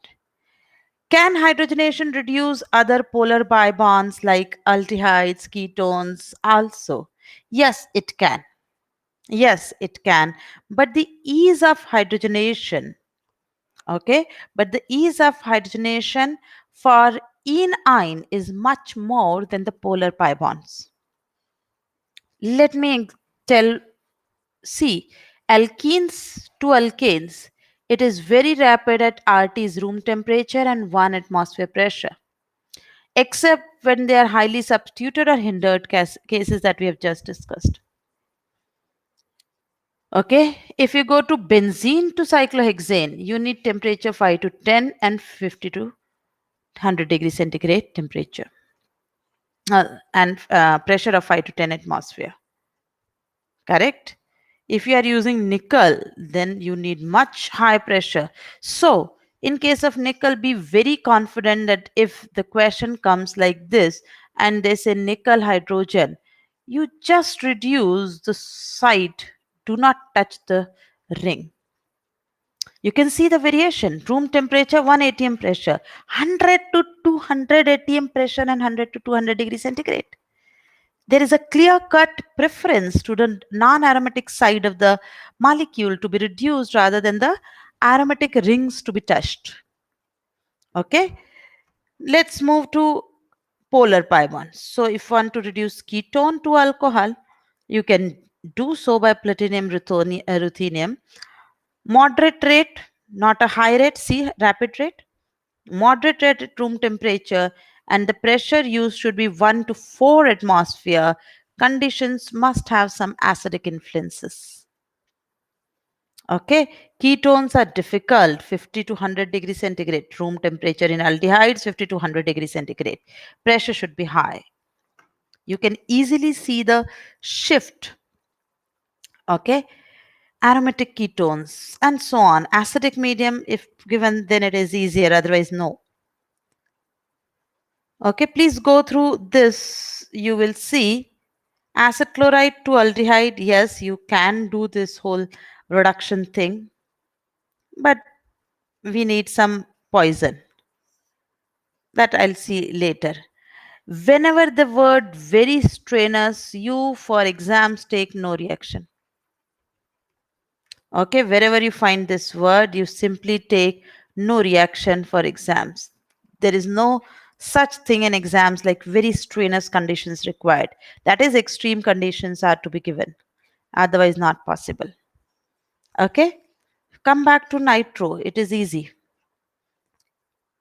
S1: Can hydrogenation reduce other polar pi bonds like aldehydes, ketones also? Yes, it can. Yes, it can. But the ease of hydrogenation, okay, but the ease of hydrogenation for ene is much more than the polar pi bonds. Let me tell, see, alkenes to alkanes, it is very rapid at RT's room temperature and 1 atmosphere pressure, except when they are highly substituted or hindered cases that we have just discussed. Okay, if you go to benzene to cyclohexane, you need temperature 5 to 10 and 50 to 100 degrees centigrade temperature and pressure of 5 to 10 atmosphere. Correct? If you are using nickel, then you need much high pressure. So, in case of nickel, be very confident that if the question comes like this and they say nickel hydrogen, you just reduce the site, do not touch the ring. You can see the variation. Room temperature 1 atm pressure, 100 to 200 atm pressure, and 100 to 200 degrees centigrade. There is a clear cut preference to the non aromatic side of the molecule to be reduced rather than the aromatic rings to be touched. Okay, let's move to polar pi bonds. So, if one to reduce ketone to alcohol, you can do so by platinum ruthenium. Moderate rate, not a high rate, see rapid rate. Moderate rate at room temperature, and the pressure used should be 1 to 4 atmosphere. Conditions must have some acidic influences. Okay, ketones are difficult, 50 to 100 degrees centigrade. Room temperature in aldehydes, 50 to 100 degrees centigrade. Pressure should be high. You can easily see the shift. Okay, aromatic ketones and so on. Acidic medium, if given, then it is easier, otherwise, no. Okay, please go through this. You will see acid chloride to aldehyde. Yes, you can do this whole reduction thing, but we need some poison. That I'll see later. Whenever the word very strenuous, you for exams take no reaction. Okay, wherever you find this word, you simply take no reaction for exams. There is no such thing in exams like very strenuous conditions required. That is, extreme conditions are to be given, otherwise, not possible. Okay, come back to nitro, it is easy.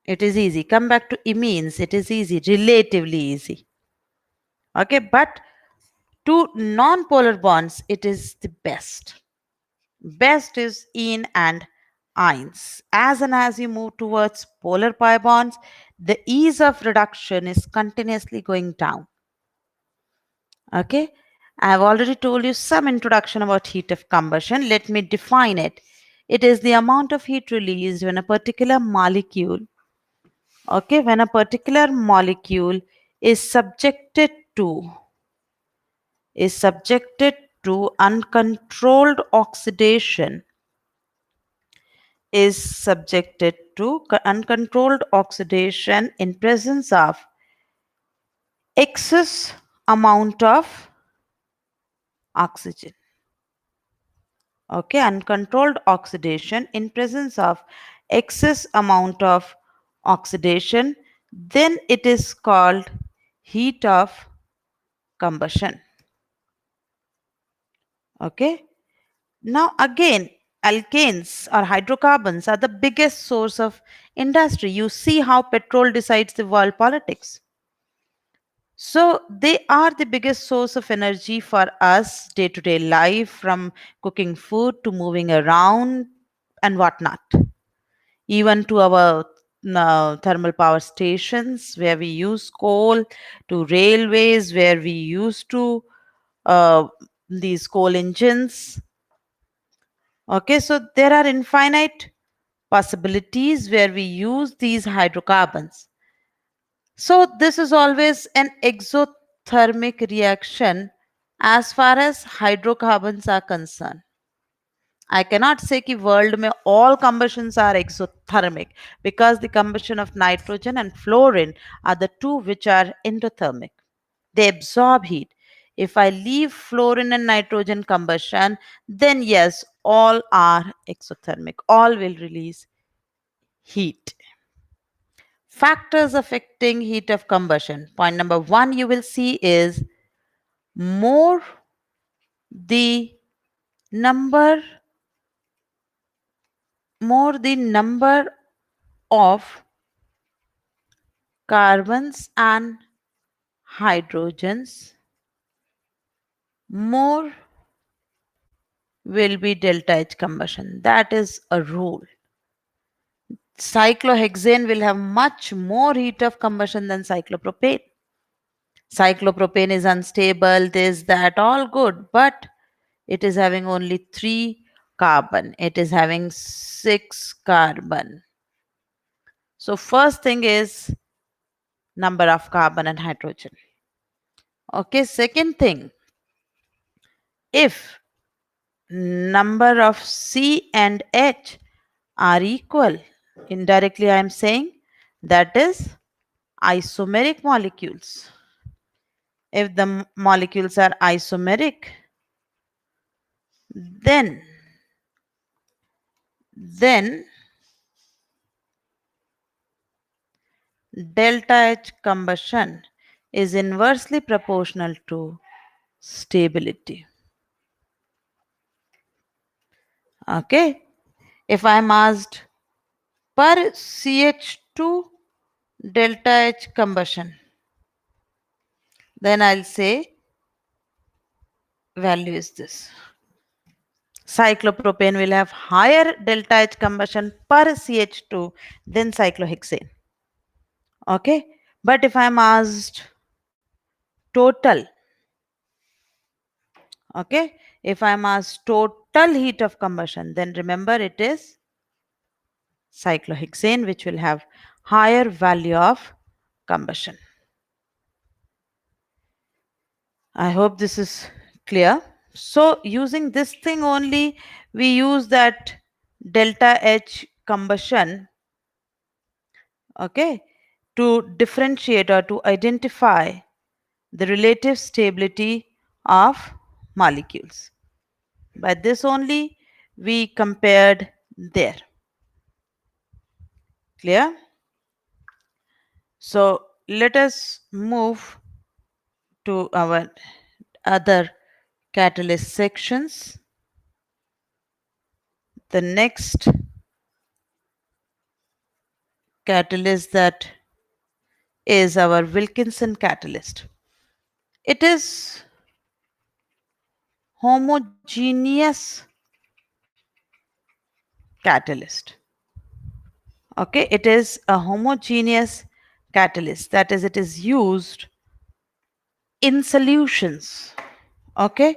S1: It is easy. Come back to imines, it is easy, relatively easy. Okay, but to non-polar bonds, it is the best. Best is ene and ines. As and as you move towards polar pi bonds, the ease of reduction is continuously going down. Okay, I have already told you some introduction about heat of combustion. Let me define it. It is the amount of heat released when a particular molecule, okay, when a particular molecule is subjected to uncontrolled oxidation uncontrolled oxidation in presence of excess amount of oxygen. Okay, uncontrolled oxidation in presence of excess amount of oxidation, then it is called heat of combustion. Okay, now again, alkanes or hydrocarbons are the biggest source of industry. You see how petrol decides the world politics. So they are the biggest source of energy for us day to day life, from cooking food to moving around and whatnot, even to our thermal power stations where we use coal, to railways where we used to uh, these coal engines. Okay, so there are infinite possibilities where we use these hydrocarbons. So this is always an exothermic reaction as far as hydrocarbons are concerned. I cannot say कि world में all combustions are exothermic, because the combustion of nitrogen and fluorine are the two which are endothermic. They absorb heat. If I leave fluorine and nitrogen combustion, then yes, all are exothermic. All will release heat. Factors affecting heat of combustion. Point number one you will see is more the number the number of carbons and hydrogens, more will be delta H combustion. That is a rule. Cyclohexane will have much more heat of combustion than cyclopropane. Cyclopropane is unstable, this, that, all good, but it is having only 3 carbon. It is having 6 carbon. So first thing is number of carbon and hydrogen. Okay, second thing, if number of C and H are equal, indirectly I am saying that is isomeric molecules. If the molecules are isomeric, then delta H combustion is inversely proportional to stability. Okay, if I am asked per CH2 delta H combustion, then I'll say value is this. Cyclopropane will have higher delta H combustion per CH2 than cyclohexane. Okay, but if I'm asked total, okay, if I'm asked total heat of combustion, then remember it is cyclohexane which will have higher value of combustion. I hope this is clear. So using this thing only, we use that delta H combustion, okay, to differentiate or to identify the relative stability of molecules. By this only we compared there. Clear? So let us move to our other catalyst sections. The next catalyst that is our Wilkinson catalyst. It is homogeneous catalyst. Okay, it is a homogeneous catalyst. That is, it is used in solutions. Okay,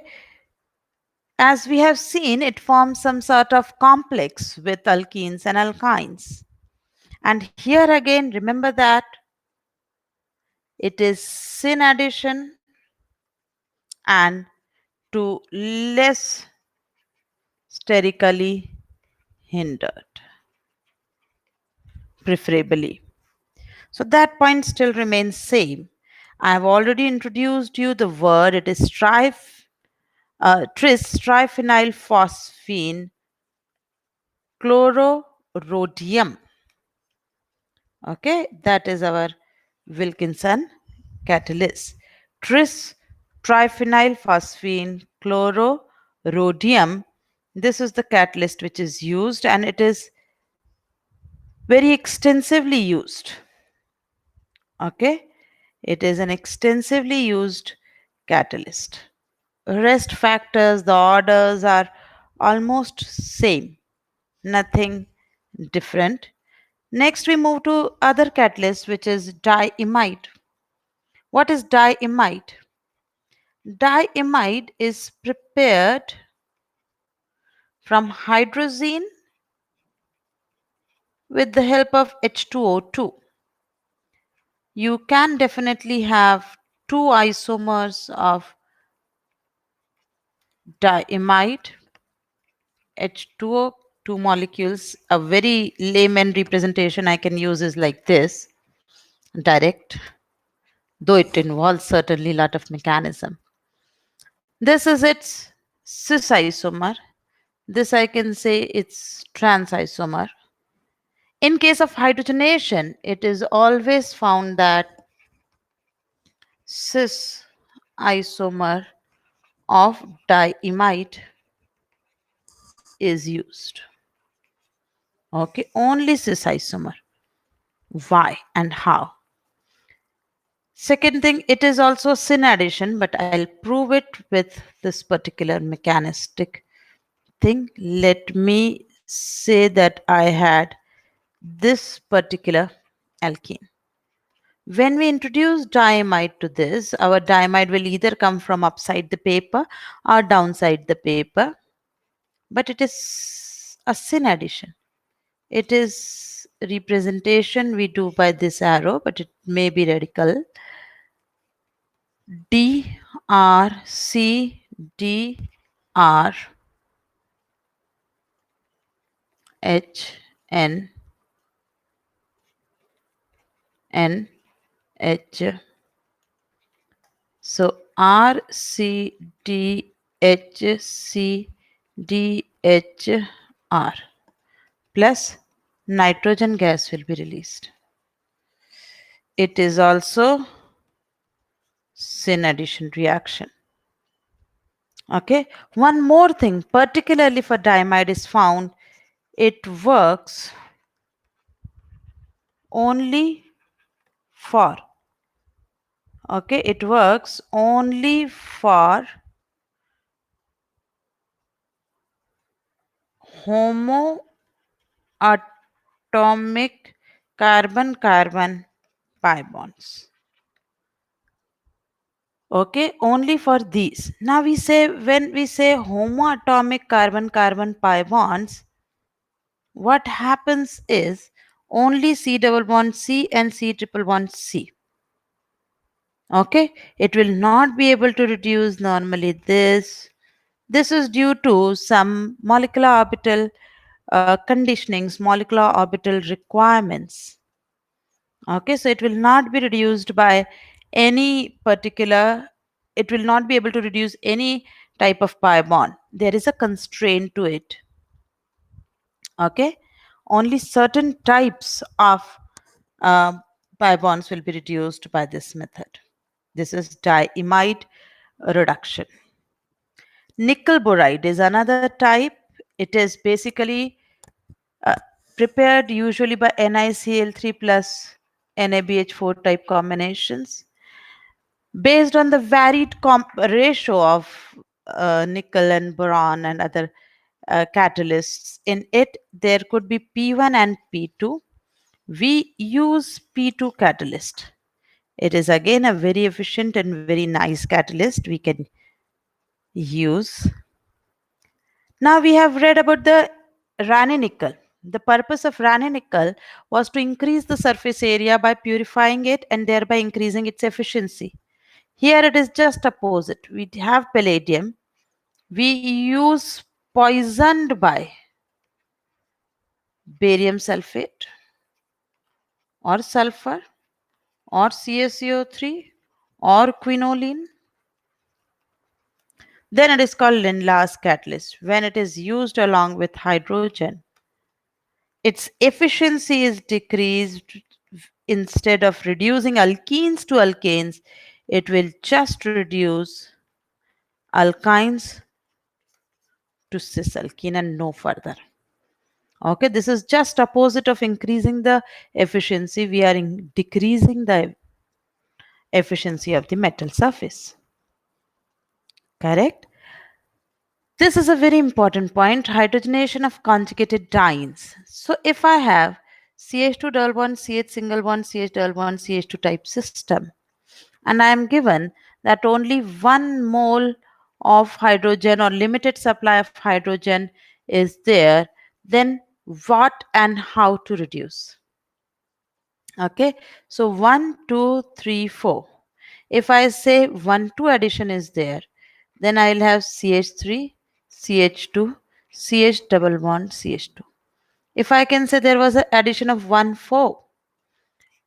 S1: as we have seen, it forms some sort of complex with alkenes and alkynes. And here again, remember that it is syn addition and to less sterically hindered, preferably. So that point still remains same. I have already introduced you the word. It is tris triphenyl phosphine chlororhodium. Okay, that is our Wilkinson catalyst. Tris triphenyl phosphine chlororhodium. This is the catalyst which is used, and it is very extensively used. Okay, it is an extensively used catalyst. Rest factors, the orders are almost same, nothing different. Next we move to other catalyst, which is diimide. What is diimide? Diimide is prepared from hydrazine with the help of H2O2. You can definitely have two isomers of diimide, H2O, two molecules. A very layman representation I can use is like this, direct, though it involves certainly a lot of mechanism. This is its cis isomer. This I can say it's trans isomer. In case of hydrogenation, it is always found that cis isomer of diimide is used. Okay, only cis isomer. Why and how? Second thing, it is also syn addition, but I'll prove it with this particular mechanistic thing. Let me say that I had this particular alkene. When we introduce diamide to this, our diamide will either come from upside the paper or downside the paper, but it is a syn addition. It is representation we do by this arrow, but it may be radical. D R C D R H N N H. So R C D H C D H R plus nitrogen gas will be released. It is also syn addition reaction. Okay, one more thing, particularly for diamide is found, it works only for, okay, it works only for homoatomic carbon-carbon pi bonds. Okay, only for these. Now we say when we say homoatomic carbon-carbon pi bonds, what happens is only C double bond C and C triple bond C. Okay, it will not be able to reduce normally this. This is due to some molecular orbital conditionings, molecular orbital requirements. Okay, so it will not be reduced by any particular, it will not be able to reduce any type of pi bond. There is a constraint to it. Okay, only certain types of uh, pi bonds will be reduced by this method. This is diimide reduction. Nickel boride is another type. It is basically uh, prepared usually by NiCl3 plus NaBH4 type combinations. Based on the varied ratio of nickel and boron and other catalysts in it, there could be P1 and P2. We use P2 catalyst. It is again a very efficient and very nice catalyst we can use. Now we have read about the Rani nickel. The purpose of Rani nickel was to increase the surface area by purifying it and thereby increasing its efficiency. Here it is just opposite. We have palladium. We use poisoned by barium sulfate or sulfur or CaCO3 or quinoline. Then it is called Lindlar's catalyst. When it is used along with hydrogen, its efficiency is decreased. Instead of reducing alkenes to alkanes, it will just reduce alkynes to cis-alkene and no further. Okay, this is just opposite of increasing the efficiency. We are decreasing the efficiency of the metal surface. Correct? This is a very important point, hydrogenation of conjugated dienes. So if I have CH2 double bond, CH single bond, CH double bond, CH2 type system, and I am given that only 1 mole of hydrogen or limited supply of hydrogen is there, then what and how to reduce? Okay, so 1, 2, 3, 4. If I say 1, 2 addition is there, then I'll have CH3, CH2, CH double bond, CH2. If I can say there was an addition of 1, 4,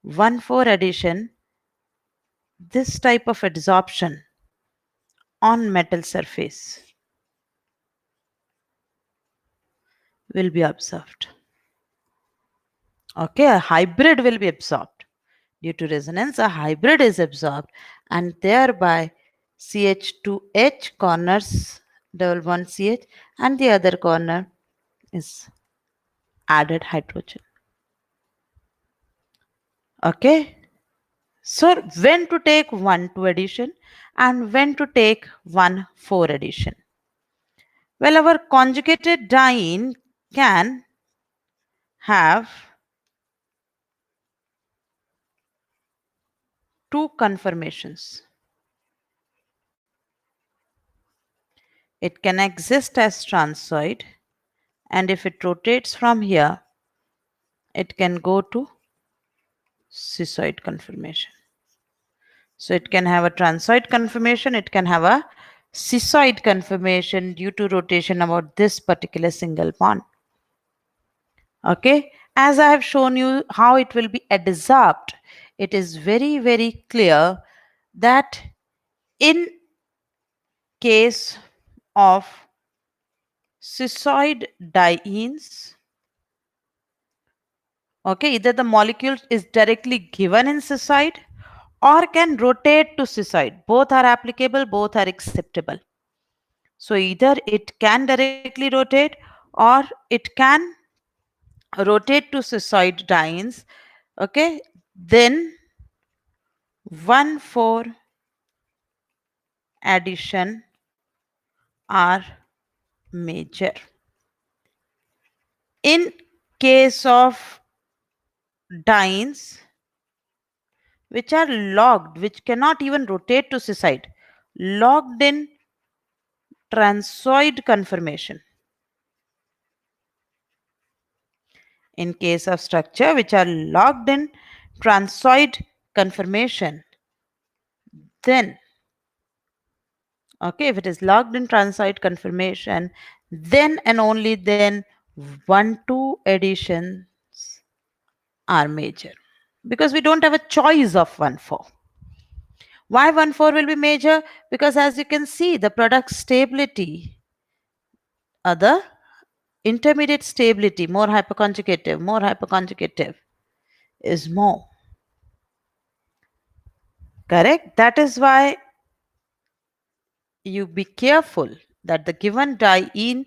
S1: 1, 4 addition, this type of adsorption on metal surface will be observed. Okay, a hybrid will be absorbed. Due to resonance, a hybrid is absorbed and thereby CH2H corners double bond CH and the other corner is added hydrogen. Okay, so when to take 1, 2 addition and when to take 1, 4 addition? Well, our conjugated diene can have two conformations. It can exist as transoid, and if it rotates from here, it can go to cis-oid conformation. So it can have a transoid conformation, it can have a cis-oid conformation due to rotation about this particular single bond. Okay, as I have shown you how it will be adsorbed, it is very, very clear that in case of cis-oid dienes, okay, either the molecule is directly given in cis-oid or can rotate to cis-oid. Both are applicable, both are acceptable. So either it can directly rotate or it can rotate to cis-oid dienes. Okay, then 1,4 addition are major. In case of dienes, which are logged, which cannot even rotate to cis side, logged in transoid conformation. In case of structure which are logged in transoid conformation, then, okay, if it is logged in transoid conformation, then and only then 1-2 additions are major, because we don't have a choice of 1-4. Why 1-4 will be major? Because as you can see, the product stability, the intermediate stability, more hyperconjugative is more. Correct? That is why you be careful that the given diene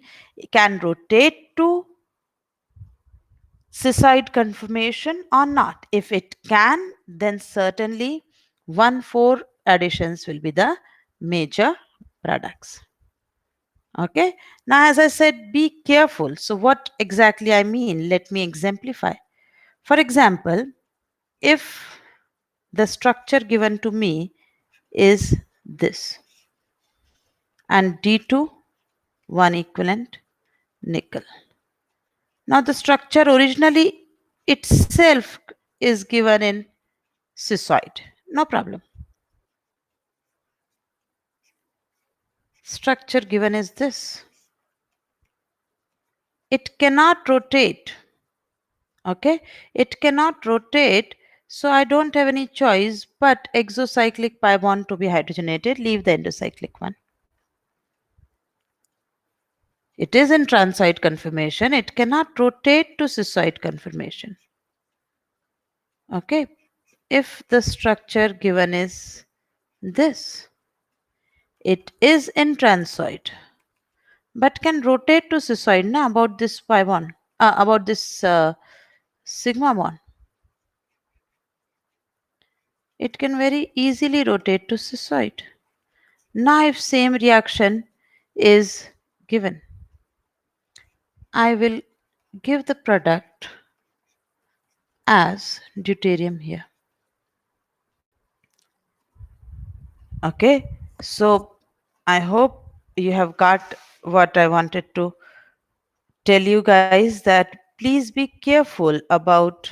S1: can rotate to cis-side conformation or not. If it can, then certainly 1-4 additions will be the major products. Okay. Now, as I said, be careful. So, what exactly I mean? Let me exemplify. For example, if the structure given to me is this, and D2 1 equivalent nickel. Now, the structure originally itself is given in cis-side. No problem. Structure given is this. It cannot rotate. Okay, it cannot rotate, so I don't have any choice but exocyclic pi bond to be hydrogenated. Leave the endocyclic one. It is in transoid conformation. It cannot rotate to cis-side conformation. Okay, if the structure given is this, it is in transoid, but can rotate to cis-side na about this pi bond, about this sigma bond. It can very easily rotate to cis-side. Now, if same reaction is given, I will give the product as deuterium here. Okay, so I hope you have got what I wanted to tell you guys, that please be careful about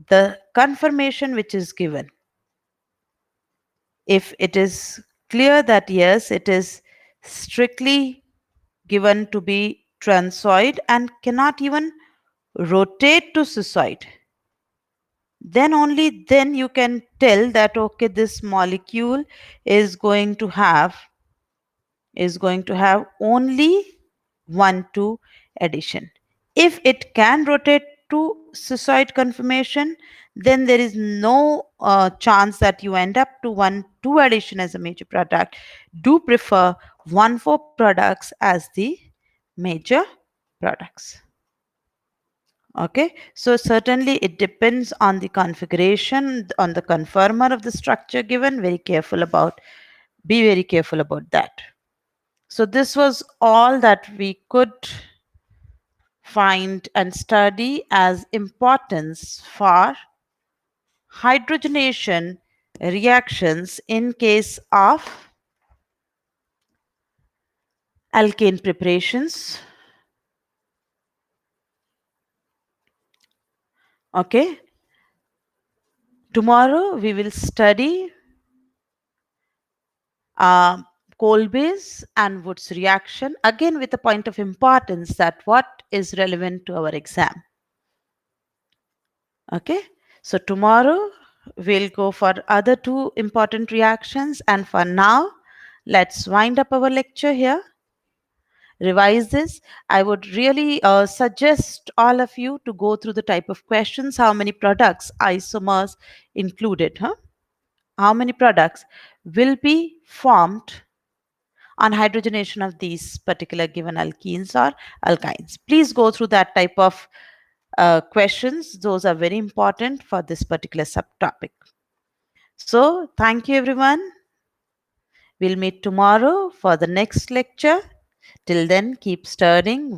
S1: the confirmation which is given. If it is clear that yes, it is strictly given to be transoid and cannot even rotate to cis-side, then only then you can tell that okay, this molecule is going to have only 1-2 addition. If it can rotate to cis-side conformation, then there is no chance that you end up to 1-2 addition as a major product. Do prefer 1-4 products as the major products. Okay, so certainly it depends on the configuration, on the conformer of the structure given. Be very careful about that. So this was all that we could find and study as importance for hydrogenation reactions in case of alkane preparations. Okay, tomorrow we will study coal-base and Wood's reaction, again with a point of importance that what is relevant to our exam. Okay, so tomorrow we'll go for other two important reactions, and for now let's wind up our lecture here. Revise this. I would really suggest all of you to go through the type of questions. How many products, isomers included, how many products will be formed on hydrogenation of these particular given alkenes or alkynes. Please go through that type of questions. Those are very important for this particular subtopic. So thank you everyone. We'll meet tomorrow for the next lecture. Till then, keep studying.